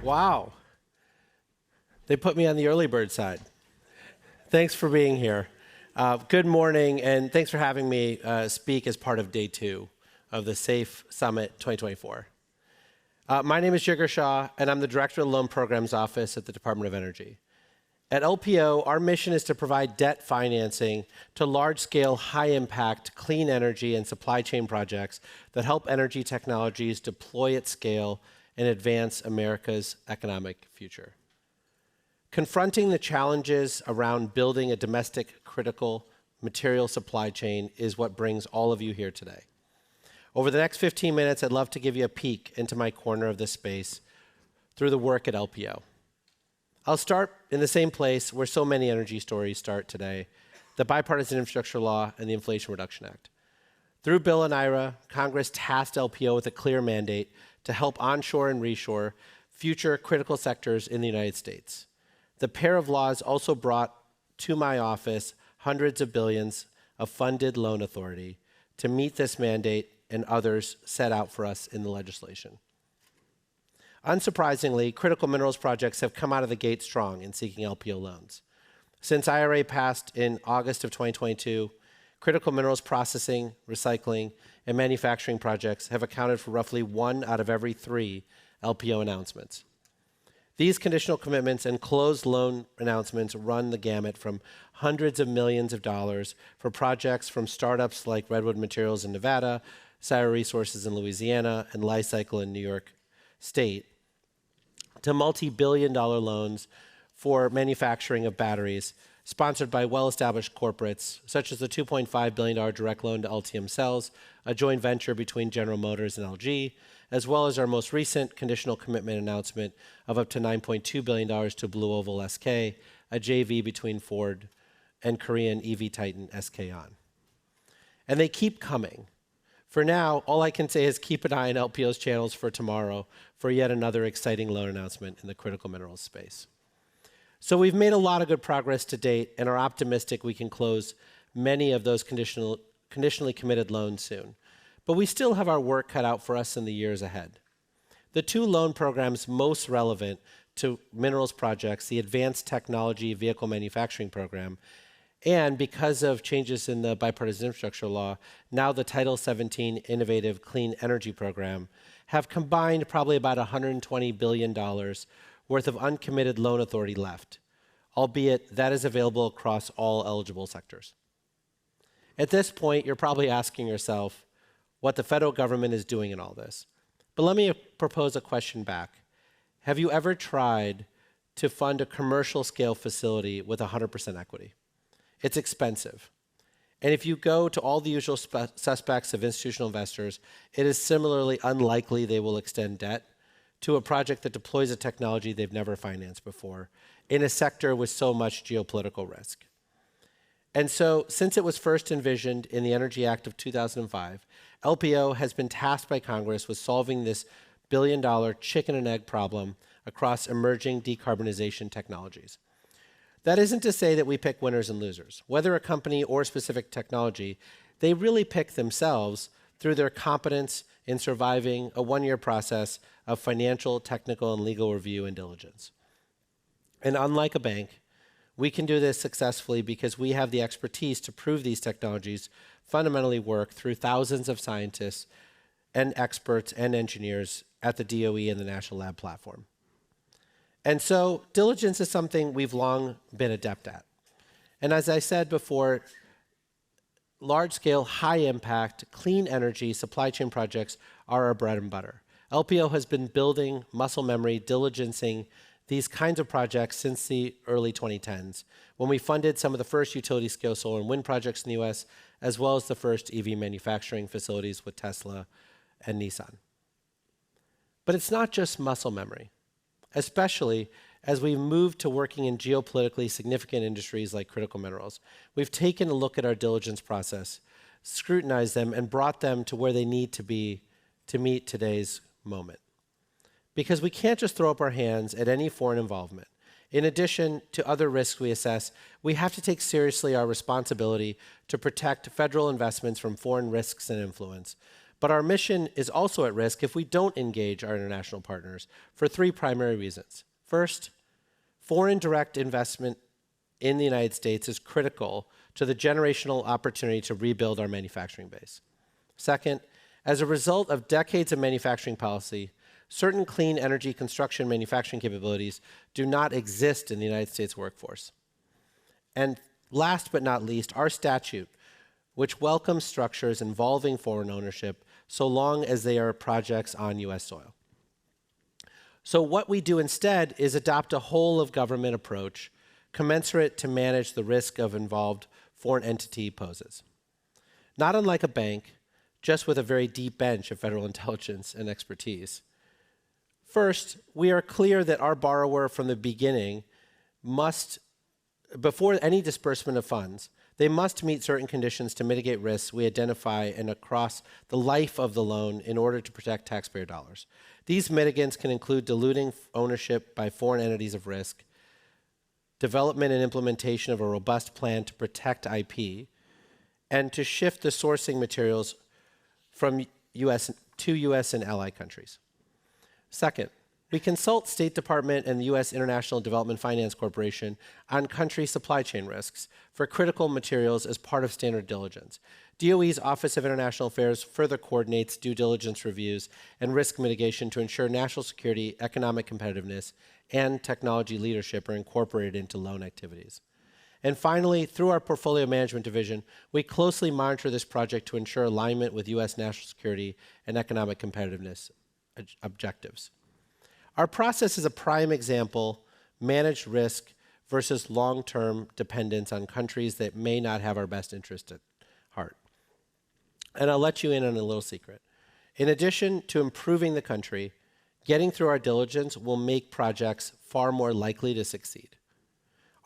Wow. They put me on the early bird side. Thanks for being here. Good morning, and thanks for having me speak as part of day 2 of the SAFE Summit 2024. My name is Jigar Shah, and I'm the Director of the Loan Programs Office at the Department of Energy. At LPO, our mission is to provide debt financing to large-scale, high-impact, clean energy and supply chain projects that help energy technologies deploy at scale and advance America's economic future. Confronting the challenges around building a domestic critical material supply chain is what brings all of you here today. Over the next 15 minutes, I'd love to give you a peek into my corner of this space through the work at LPO. I'll start in the same place where so many energy stories start today, the Bipartisan Infrastructure Law and the Inflation Reduction Act. Through Bill and IRA, Congress tasked LPO with a clear mandate to help onshore and reshore future critical sectors in the United States. The pair of laws also brought to my office hundreds of billions of funded loan authority to meet this mandate and others set out for us in the legislation. Unsurprisingly, critical minerals projects have come out of the gate strong in seeking LPO loans. Since IRA passed in August of 2022, critical minerals processing, recycling, and manufacturing projects have accounted for roughly 1 out of every 3 LPO announcements. These conditional commitments and closed loan announcements run the gamut from hundreds of millions of dollars for projects from startups like Redwood Materials in Nevada, Sierra Resources in Louisiana, and Li-Cycle in New York State, to multi-billion-dollar loans for manufacturing of batteries sponsored by well-established corporates, such as the $2.5 billion direct loan to Ultium Cells, a joint venture between General Motors and LG, as well as our most recent conditional commitment announcement of up to $9.2 billion to Blue Oval SK, a JV between Ford and Korean EV titan SK On. And they keep coming. For now, all I can say is keep an eye on LPO's channels for tomorrow for yet another exciting loan announcement in the critical minerals space. So we've made a lot of good progress to date and are optimistic we can close many of those conditionally committed loans soon. But we still have our work cut out for us in the years ahead. The 2 loan programs most relevant to minerals projects, the Advanced Technology Vehicle Manufacturing Program, and because of changes in the Bipartisan Infrastructure Law, now the Title 17 Innovative Clean Energy Program, have combined probably about $120 billion worth of uncommitted loan authority left, albeit that is available across all eligible sectors. At this point, you're probably asking yourself what the federal government is doing in all this. But let me propose a question back. Have you ever tried to fund a commercial scale facility with 100% equity? It's expensive. And if you go to all the usual suspects of institutional investors, it is similarly unlikely they will extend debt to a project that deploys a technology they've never financed before in a sector with so much geopolitical risk. And so, since it was first envisioned in the Energy Act of 2005, LPO has been tasked by Congress with solving this billion-dollar chicken and egg problem across emerging decarbonization technologies. That isn't to say that we pick winners and losers. Whether a company or specific technology, they really pick themselves through their competence in surviving a 1-year process of financial, technical, and legal review and diligence. And unlike a bank, we can do this successfully because we have the expertise to prove these technologies fundamentally work through thousands of scientists and experts and engineers at the DOE and the National Lab Platform. And so diligence is something we've long been adept at. And as I said before, large-scale, high-impact, clean energy supply chain projects are our bread and butter. LPO has been building muscle memory, diligencing these kinds of projects since the early 2010s, when we funded some of the first utility-scale solar and wind projects in the US, as well as the first EV manufacturing facilities with Tesla and Nissan. But it's not just muscle memory, especially as we've moved to working in geopolitically significant industries like critical minerals. We've taken a look at our diligence process, scrutinized them, and brought them to where they need to be to meet today's moment. Because we can't just throw up our hands at any foreign involvement. In addition to other risks we assess, we have to take seriously our responsibility to protect federal investments from foreign risks and influence But our mission is also at risk if we don't engage our international partners for three primary reasons. First, foreign direct investment in the United States is critical to the generational opportunity to rebuild our manufacturing base. Second, as a result of decades of manufacturing policy, certain clean energy construction manufacturing capabilities do not exist in the United States workforce. And last but not least, our statute, which welcomes structures involving foreign ownership so long as they are projects on U.S. soil. So what we do instead is adopt a whole-of-government approach commensurate to manage the risk of involved foreign entity poses. Not unlike a bank, just with a very deep bench of federal intelligence and expertise. First, we are clear that our borrower from the beginning must, before any disbursement of funds, they must meet certain conditions to mitigate risks we identify and across the life of the loan in order to protect taxpayer dollars. These mitigants can include diluting ownership by foreign entities of risk, development and implementation of a robust plan to protect IP, and to shift the sourcing materials from US and ally countries. Second, we consult State Department and the U.S. International Development Finance Corporation on country supply chain risks for critical materials as part of standard diligence. DOE's Office of International Affairs further coordinates due diligence reviews and risk mitigation to ensure national security, economic competitiveness, and technology leadership are incorporated into loan activities. And finally, through our portfolio management division, we closely monitor this project to ensure alignment with U.S. national security and economic competitiveness objectives. Our process is a prime example, managed risk versus long-term dependence on countries that may not have our best interest at heart. And I'll let you in on a little secret. In addition to improving the country, getting through our diligence will make projects far more likely to succeed.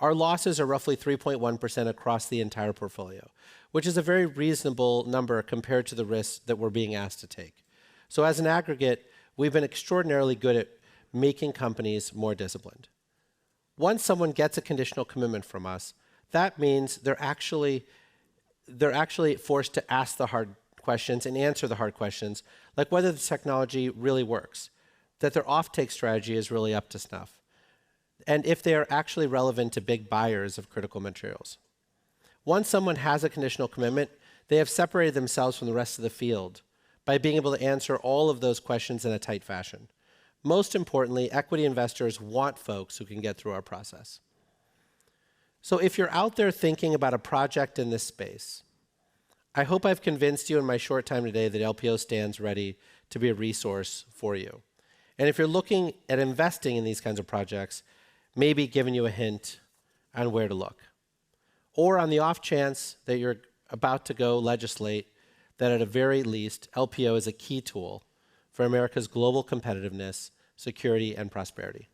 Our losses are roughly 3.1% across the entire portfolio, which is a very reasonable number compared to the risks that we're being asked to take. So as an aggregate, we've been extraordinarily good at making companies more disciplined. Once someone gets a conditional commitment from us, that means they're actually forced to ask the hard questions and answer the hard questions, like whether the technology really works, that their offtake strategy is really up to snuff, and if they are actually relevant to big buyers of critical materials. Once someone has a conditional commitment, they have separated themselves from the rest of the field by being able to answer all of those questions in a tight fashion. Most importantly, equity investors want folks who can get through our process. So if you're out there thinking about a project in this space, I hope I've convinced you in my short time today that LPO stands ready to be a resource for you. And if you're looking at investing in these kinds of projects, maybe giving you a hint on where to look. Or on the off chance that you're about to go legislate that at a very least, LPO is a key tool for America's global competitiveness, security, and prosperity.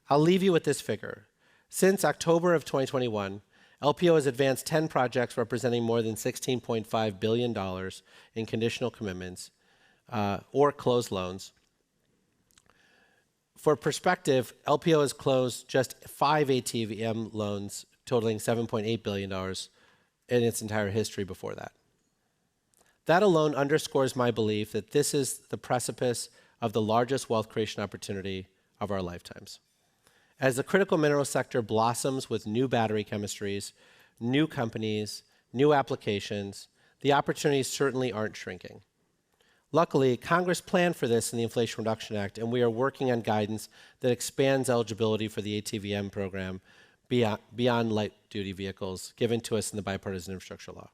I'll leave you with this figure. Since October of 2021, LPO has advanced 10 projects representing more than $16.5 billion in conditional commitments or closed loans. For perspective, LPO has closed just 5 ATVM loans totaling $7.8 billion in its entire history before that. That alone underscores my belief that this is the precipice of the largest wealth creation opportunity of our lifetimes. As the critical mineral sector blossoms with new battery chemistries, new companies, new applications, the opportunities certainly aren't shrinking. Luckily, Congress planned for this in the Inflation Reduction Act, and we are working on guidance that expands eligibility for the ATVM program beyond light-duty vehicles given to us in the Bipartisan Infrastructure Law.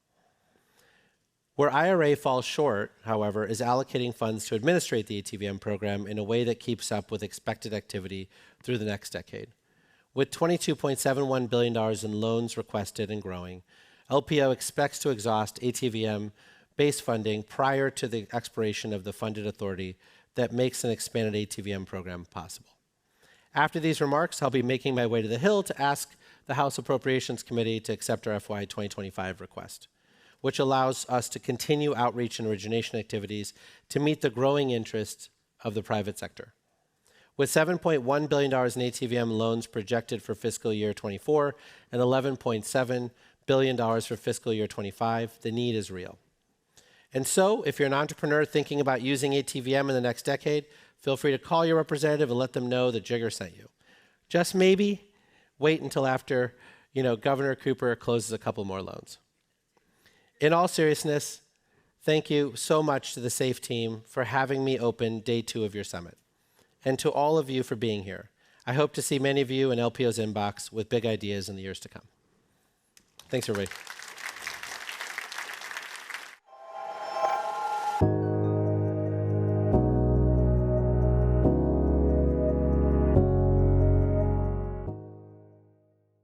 Where IRA falls short, however, is allocating funds to administrate the ATVM program in a way that keeps up with expected activity through the next decade. With $22.71 billion in loans requested and growing, LPO expects to exhaust ATVM base funding prior to the expiration of the funded authority that makes an expanded ATVM program possible. After these remarks, I'll be making my way to the Hill to ask the House Appropriations Committee to accept our FY 2025 request, which allows us to continue outreach and origination activities to meet the growing interest of the private sector. With $7.1 billion in ATVM loans projected for fiscal year 24 and $11.7 billion for fiscal year 25, the need is real. And so, if you're an entrepreneur thinking about using ATVM in the next decade, feel free to call your representative and let them know that Jigar sent you. Just maybe wait until after, Governor Cooper closes a couple more loans. In all seriousness, thank you so much to the SAFE team for having me open day 2 of your summit, and to all of you for being here. I hope to see many of you in LPO's inbox with big ideas in the years to come. Thanks, everybody.